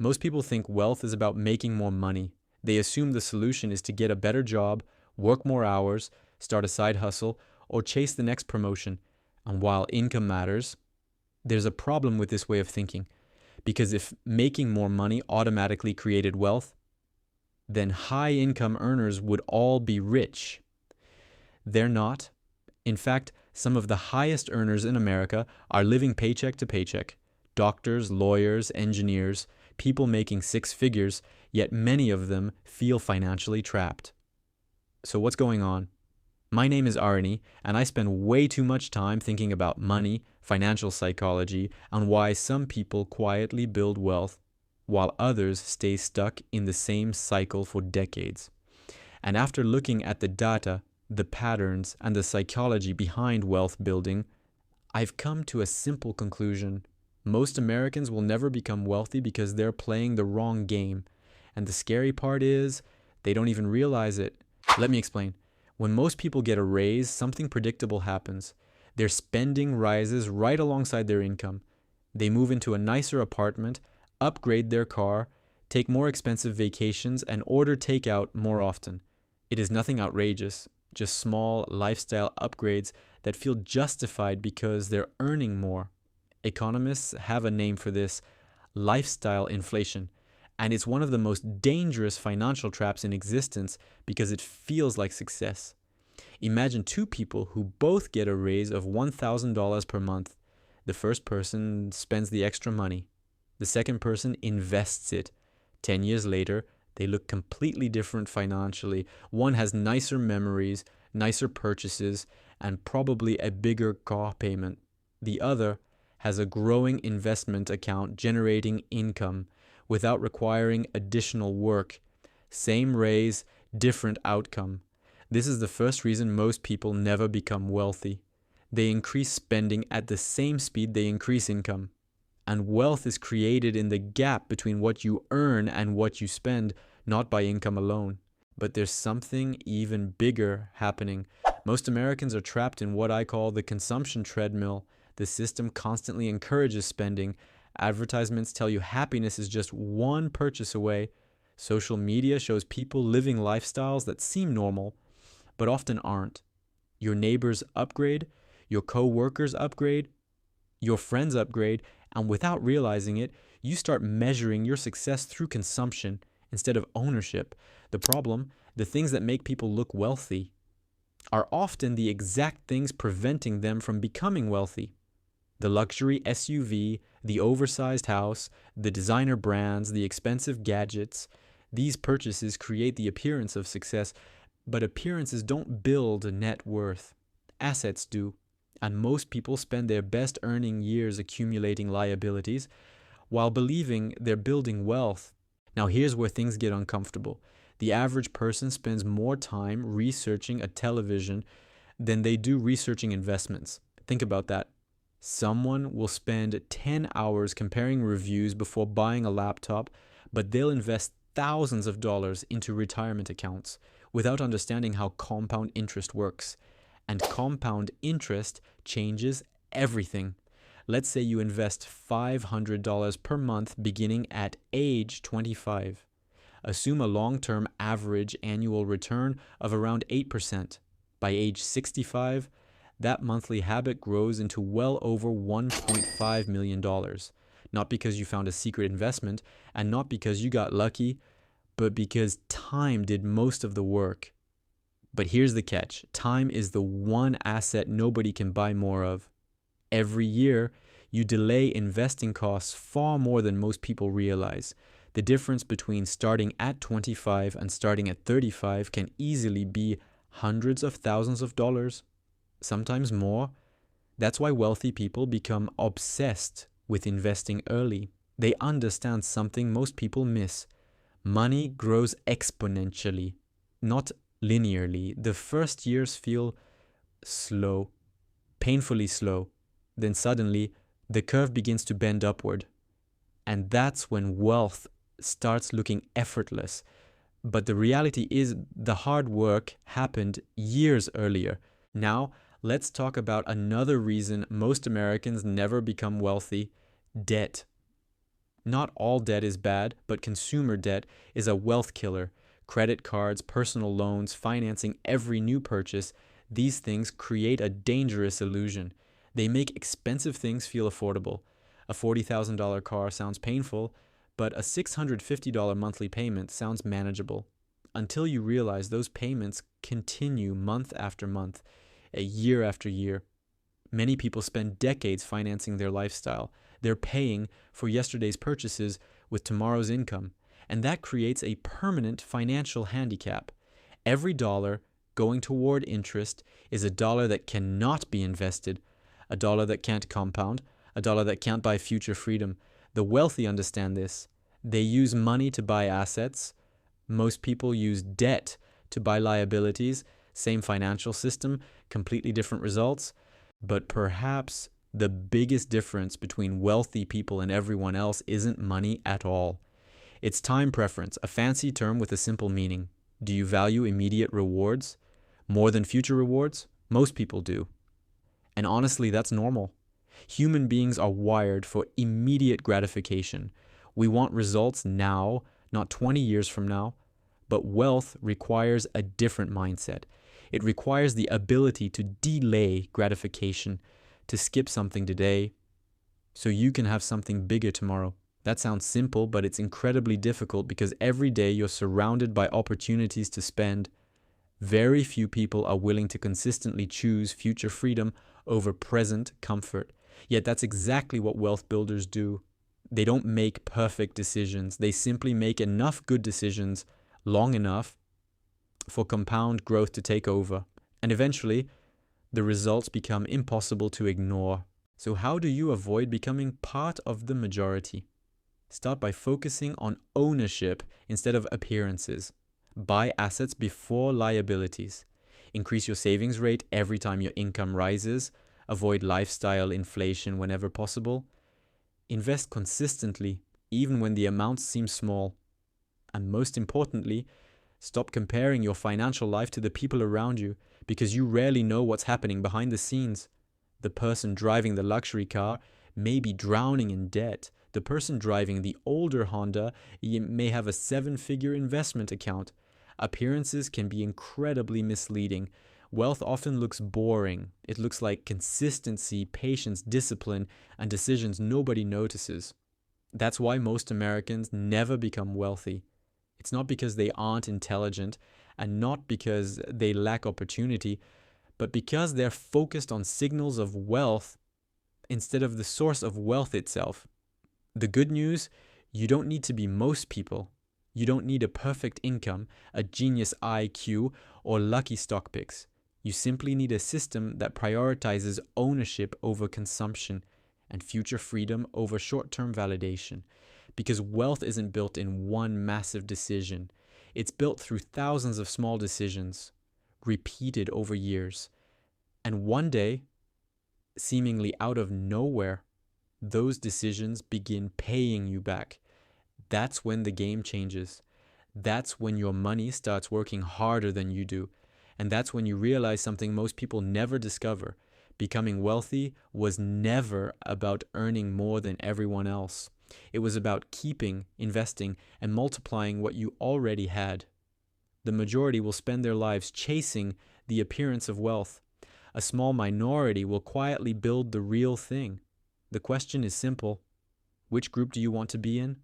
Most people think wealth is about making more money. They assume the solution is to get a better job, work more hours, start a side hustle, or chase the next promotion. And while income matters, there's a problem with this way of thinking. Because if making more money automatically created wealth, then high income earners would all be rich. They're not. In fact, some of the highest earners in America are living paycheck to paycheck. Doctors, lawyers, engineers, people making six figures, yet many of them feel financially trapped. So what's going on? My name is Arnie, and I spend way too much time thinking about money, financial psychology, and why some people quietly build wealth while others stay stuck in the same cycle for decades. And after looking at the data, the patterns, and the psychology behind wealth building, I've come to a simple conclusion. Most Americans will never become wealthy because they're playing the wrong game. And the scary part is, they don't even realize it. Let me explain. When most people get a raise, something predictable happens. Their spending rises right alongside their income. They move into a nicer apartment, upgrade their car, take more expensive vacations, and order takeout more often. It is nothing outrageous, just small lifestyle upgrades that feel justified because they're earning more. Economists have a name for this: lifestyle inflation. And it's one of the most dangerous financial traps in existence because it feels like success. Imagine two people who both get a raise of $1,000 per month. The first person spends the extra money. The second person invests it. 10 years later, they look completely different financially. One has nicer memories, nicer purchases, and probably a bigger car payment. The other has a growing investment account generating income without requiring additional work. Same raise, different outcome. This is the first reason most people never become wealthy. They increase spending at the same speed they increase income. And wealth is created in the gap between what you earn and what you spend, not by income alone. But there's something even bigger happening. Most Americans are trapped in what I call the consumption treadmill. The system constantly encourages spending. Advertisements tell you happiness is just one purchase away. Social media shows people living lifestyles that seem normal, but often aren't. Your neighbors upgrade, your co-workers upgrade, your friends upgrade, and without realizing it, you start measuring your success through consumption instead of ownership. The problem, the things that make people look wealthy, are often the exact things preventing them from becoming wealthy. The luxury SUV, the oversized house, the designer brands, the expensive gadgets, these purchases create the appearance of success, but appearances don't build net worth. Assets do. And most people spend their best earning years accumulating liabilities while believing they're building wealth. Now here's where things get uncomfortable. The average person spends more time researching a television than they do researching investments. Think about that. Someone will spend 10 hours comparing reviews before buying a laptop, but they'll invest thousands of dollars into retirement accounts without understanding how compound interest works. And compound interest changes everything. Let's say you invest $500 per month beginning at age 25. Assume a long-term average annual return of around 8%. By age 65, that monthly habit grows into well over $1.5 million. Not because you found a secret investment, and not because you got lucky, but because time did most of the work. But here's the catch. Time is the one asset nobody can buy more of. Every year, you delay investing costs far more than most people realize. The difference between starting at 25 and starting at 35 can easily be hundreds of thousands of dollars, sometimes more. That's why wealthy people become obsessed with investing early. They understand something most people miss. Money grows exponentially, not linearly. The first years feel slow, painfully slow. Then suddenly, the curve begins to bend upward. And that's when wealth starts looking effortless. But the reality is the hard work happened years earlier. Now, let's talk about another reason most Americans never become wealthy: debt. Not all debt is bad, but consumer debt is a wealth killer. Credit cards, personal loans, financing every new purchase, these things create a dangerous illusion. They make expensive things feel affordable. A $40,000 car sounds painful, but a $650 monthly payment sounds manageable. Until you realize those payments continue month after month, a year after year. Many people spend decades financing their lifestyle. They're paying for yesterday's purchases with tomorrow's income, and that creates a permanent financial handicap. Every dollar going toward interest is a dollar that cannot be invested, a dollar that can't compound, a dollar that can't buy future freedom. The wealthy understand this. They use money to buy assets. Most people use debt to buy liabilities. Same financial system, completely different results. But perhaps the biggest difference between wealthy people and everyone else isn't money at all. It's time preference, a fancy term with a simple meaning. Do you value immediate rewards more than future rewards? Most people do. And honestly, that's normal. Human beings are wired for immediate gratification. We want results now, not 20 years from now. But wealth requires a different mindset. It requires the ability to delay gratification, to skip something today so you can have something bigger tomorrow. That sounds simple, but it's incredibly difficult because every day you're surrounded by opportunities to spend. Very few people are willing to consistently choose future freedom over present comfort. Yet that's exactly what wealth builders do. They don't make perfect decisions. They simply make enough good decisions long enough for compound growth to take over. And eventually, the results become impossible to ignore. So how do you avoid becoming part of the majority? Start by focusing on ownership instead of appearances. Buy assets before liabilities. Increase your savings rate every time your income rises. Avoid lifestyle inflation whenever possible. Invest consistently, even when the amounts seem small. And most importantly, stop comparing your financial life to the people around you because you rarely know what's happening behind the scenes. The person driving the luxury car may be drowning in debt. The person driving the older Honda may have a 7-figure investment account. Appearances can be incredibly misleading. Wealth often looks boring. It looks like consistency, patience, discipline, and decisions nobody notices. That's why most Americans never become wealthy. It's not because they aren't intelligent and not because they lack opportunity, but because they're focused on signals of wealth instead of the source of wealth itself. The good news, you don't need to be most people. You don't need a perfect income, a genius IQ, or lucky stock picks. You simply need a system that prioritizes ownership over consumption and future freedom over short-term validation. Because wealth isn't built in one massive decision. It's built through thousands of small decisions, repeated over years. And one day, seemingly out of nowhere, those decisions begin paying you back. That's when the game changes. That's when your money starts working harder than you do. And that's when you realize something most people never discover. Becoming wealthy was never about earning more than everyone else. It was about keeping, investing, and multiplying what you already had. The majority will spend their lives chasing the appearance of wealth. A small minority will quietly build the real thing. The question is simple. Which group do you want to be in?